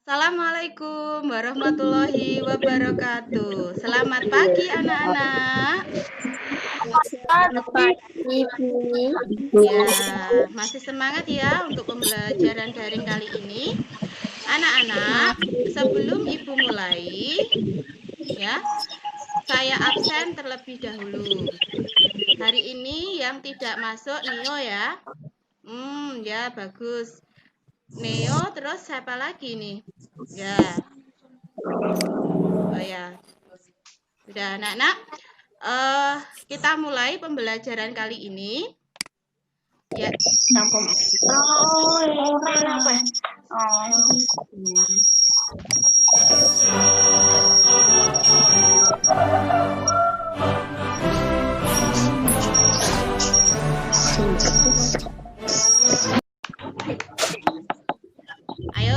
Assalamualaikum warahmatullahi wabarakatuh. Selamat pagi anak-anak. Selamat pagi, Bu. Ya, masih semangat ya untuk pembelajaran daring kali ini. Anak-anak, sebelum Ibu mulai, ya, saya absen terlebih dahulu. Hari ini yang tidak masuk Neo ya. Ya bagus. Neo terus siapa lagi nih? Ya. Oh ya. Sudah anak-anak. Kita mulai pembelajaran kali ini. Ya. Ayo,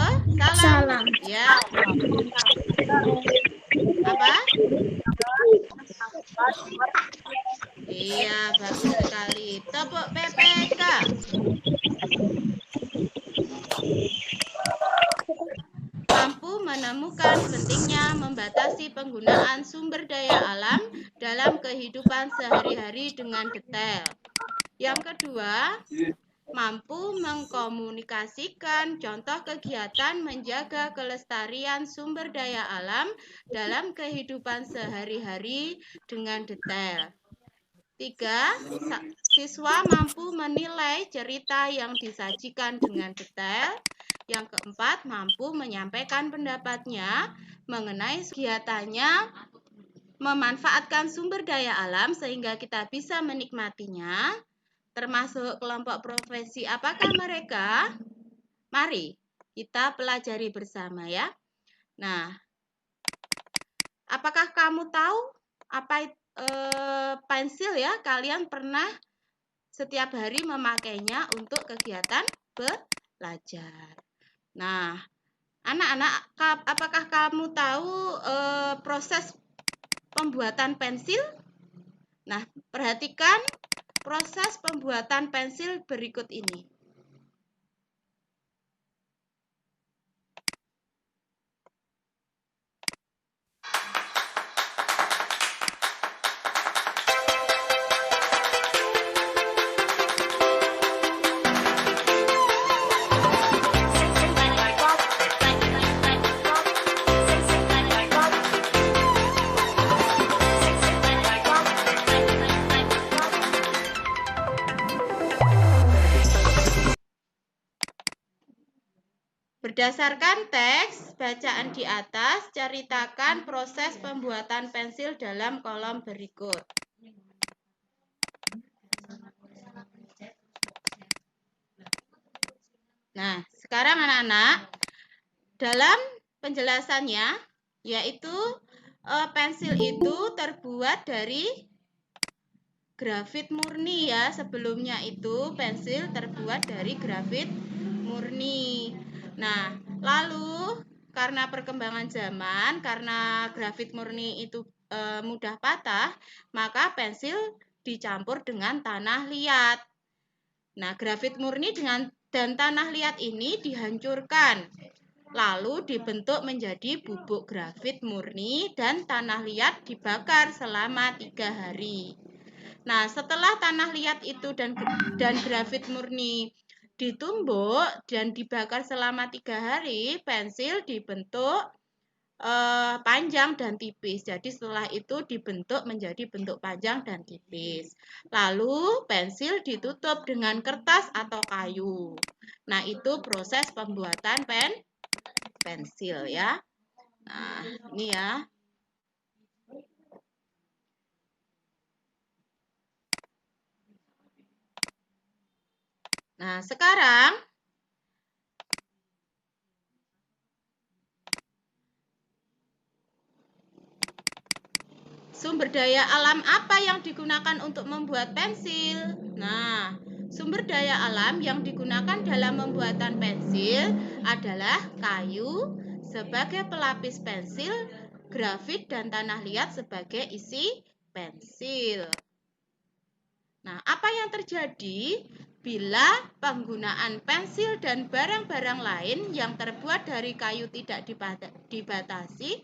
salam. Ya. Apa? Iya, bagus sekali. Tepuk PPK. Mampu menemukan pentingnya membatasi penggunaan sumber daya alam dalam kehidupan sehari-hari dengan detail. Yang kedua, mampu mengkomunikasikan contoh kegiatan menjaga kelestarian sumber daya alam dalam kehidupan sehari-hari dengan detail. 3. Siswa mampu menilai cerita yang disajikan dengan detail. Yang keempat, mampu menyampaikan pendapatnya mengenai kegiatannya memanfaatkan sumber daya alam sehingga kita bisa menikmatinya. Termasuk kelompok profesi apakah mereka? Mari kita pelajari bersama ya. Nah, apakah kamu tahu apa pensil ya? Kalian pernah setiap hari memakainya untuk kegiatan belajar. Nah, anak-anak, apakah kamu tahu proses pembuatan pensil? Nah, perhatikan proses pembuatan pensil berikut ini. Berdasarkan teks bacaan di atas, ceritakan proses pembuatan pensil dalam kolom berikut. Nah, sekarang anak-anak, dalam penjelasannya, yaitu pensil itu terbuat dari grafit murni ya. Sebelumnya itu pensil terbuat dari grafit murni. Nah, lalu karena perkembangan zaman, karena grafit murni itu mudah patah, maka pensil dicampur dengan tanah liat. Nah, grafit murni dan tanah liat ini dihancurkan, lalu dibentuk menjadi bubuk grafit murni dan tanah liat dibakar selama 3 hari. Nah, setelah tanah liat itu dan grafit murni ditumbuk dan dibakar selama 3 hari, pensil dibentuk panjang dan tipis. Jadi setelah itu dibentuk menjadi bentuk panjang dan tipis. Lalu pensil ditutup dengan kertas atau kayu. Nah, itu proses pembuatan pensil ya. Nah, ini ya. Nah, sekarang sumber daya alam apa yang digunakan untuk membuat pensil? Nah, sumber daya alam yang digunakan dalam pembuatan pensil adalah kayu sebagai pelapis pensil, grafit dan tanah liat sebagai isi pensil. Nah, apa yang terjadi bila penggunaan pensil dan barang-barang lain yang terbuat dari kayu tidak dibatasi.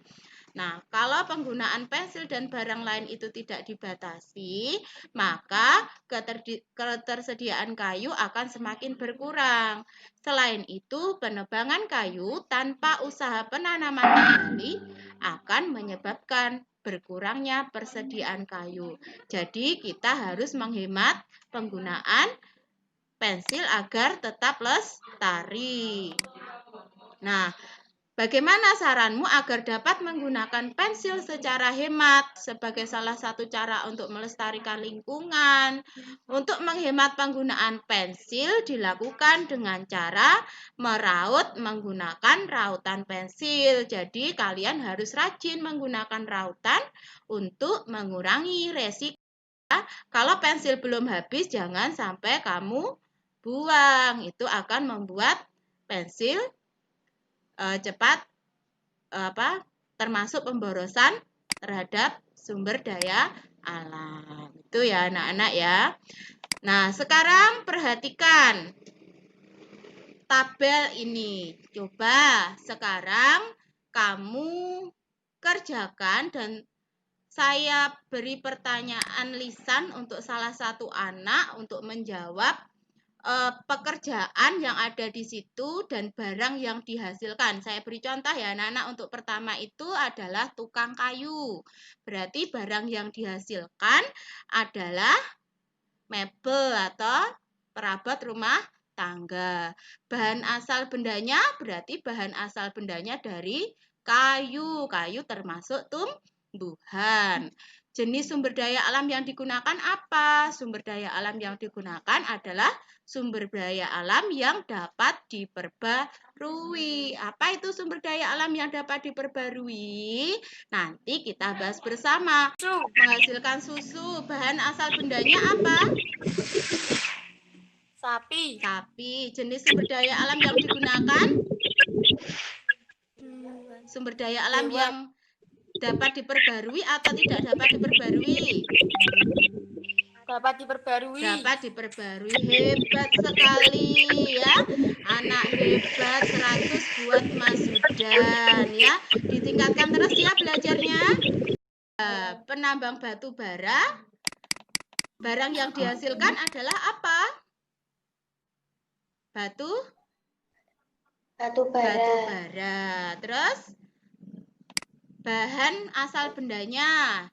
Nah, kalau penggunaan pensil dan barang lain itu tidak dibatasi, maka ketersediaan kayu akan semakin berkurang. Selain itu, penebangan kayu tanpa usaha penanaman kembali akan menyebabkan berkurangnya persediaan kayu. Jadi, kita harus menghemat penggunaan pensil agar tetap lestari. Nah, bagaimana saranmu agar dapat menggunakan pensil secara hemat sebagai salah satu cara untuk melestarikan lingkungan? Untuk menghemat penggunaan pensil dilakukan dengan cara meraut menggunakan rautan pensil. Jadi kalian harus rajin menggunakan rautan untuk mengurangi resiko. Kalau pensil belum habis jangan sampai kamu buang. Itu akan membuat pensil cepat termasuk pemborosan terhadap sumber daya alam. Itu ya anak-anak ya. Nah, sekarang perhatikan tabel ini. Coba sekarang kamu kerjakan dan saya beri pertanyaan lisan untuk salah satu anak untuk menjawab pekerjaan yang ada di situ dan barang yang dihasilkan. Saya beri contoh ya anak-anak. Untuk pertama itu adalah tukang kayu. Berarti barang yang dihasilkan adalah mebel atau perabot rumah tangga. Bahan asal bendanya berarti bahan asal bendanya dari kayu. Kayu termasuk tumbuhan. Jenis sumber daya alam yang digunakan apa? Sumber daya alam yang digunakan adalah sumber daya alam yang dapat diperbarui. Apa itu sumber daya alam yang dapat diperbarui? Nanti kita bahas bersama. Menghasilkan susu. Bahan asal bendanya apa? Sapi. Sapi. Jenis sumber daya alam yang digunakan? Sumber daya alam yang dapat diperbarui atau tidak dapat diperbarui? Dapat diperbarui. Dapat diperbarui. Hebat sekali ya. Anak hebat 100 buat Mas Zudan ya. Ditingkatkan terus ya belajarnya. Penambang batu bara. Barang yang dihasilkan adalah apa? Batu bara. Batu bara. Terus bahan asal bendanya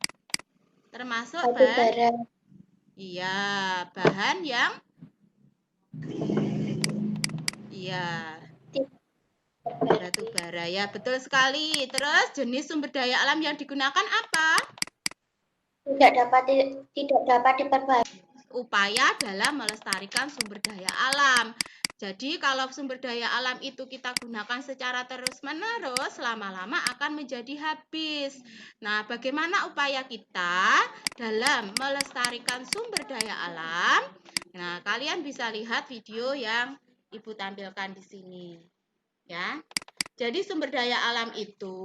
termasuk Batu bahan bara. Iya, bahan yang batu bara ya, betul sekali. Terus jenis sumber daya alam yang digunakan apa? Tidak dapat diperbarui. Upaya dalam melestarikan sumber daya alam. Jadi kalau sumber daya alam itu kita gunakan secara terus-menerus, lama-lama akan menjadi habis. Nah, bagaimana upaya kita dalam melestarikan sumber daya alam? Nah, kalian bisa lihat video yang Ibu tampilkan di sini. Ya. Jadi sumber daya alam itu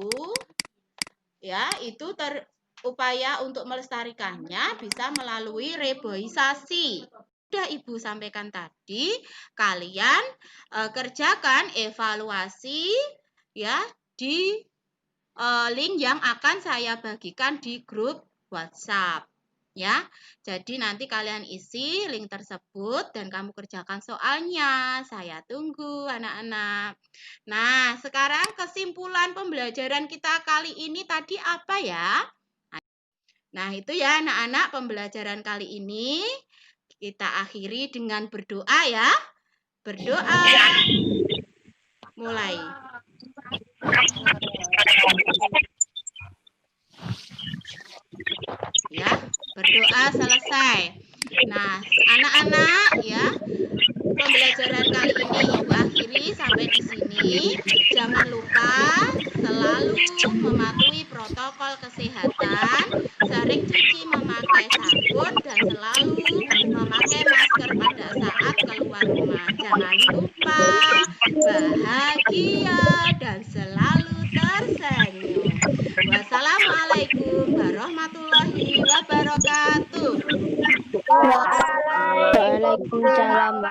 upaya untuk melestarikannya bisa melalui reboisasi. Sudah Ibu sampaikan tadi, kalian kerjakan evaluasi ya di link yang akan saya bagikan di grup WhatsApp. Ya, jadi nanti kalian isi link tersebut dan kamu kerjakan soalnya. Saya tunggu anak-anak. Nah, sekarang kesimpulan pembelajaran kita kali ini tadi apa ya? Nah, itu ya anak-anak pembelajaran kali ini. Kita akhiri dengan berdoa ya. Berdoa. Mulai. Ya, berdoa selesai. Nah, anak-anak ya, pembelajaran kali ini Ibu akhiri sampai di sini. Jangan lupa selalu mematuhi protokol kesehatan, sering cuci memakai sabun dan selalu memakai masker pada saat keluar rumah. Jangan lupa bahagia dan selalu tersenyum. Wassalamualaikum warahmatullahi wabarakatuh. Waalaikumsalam.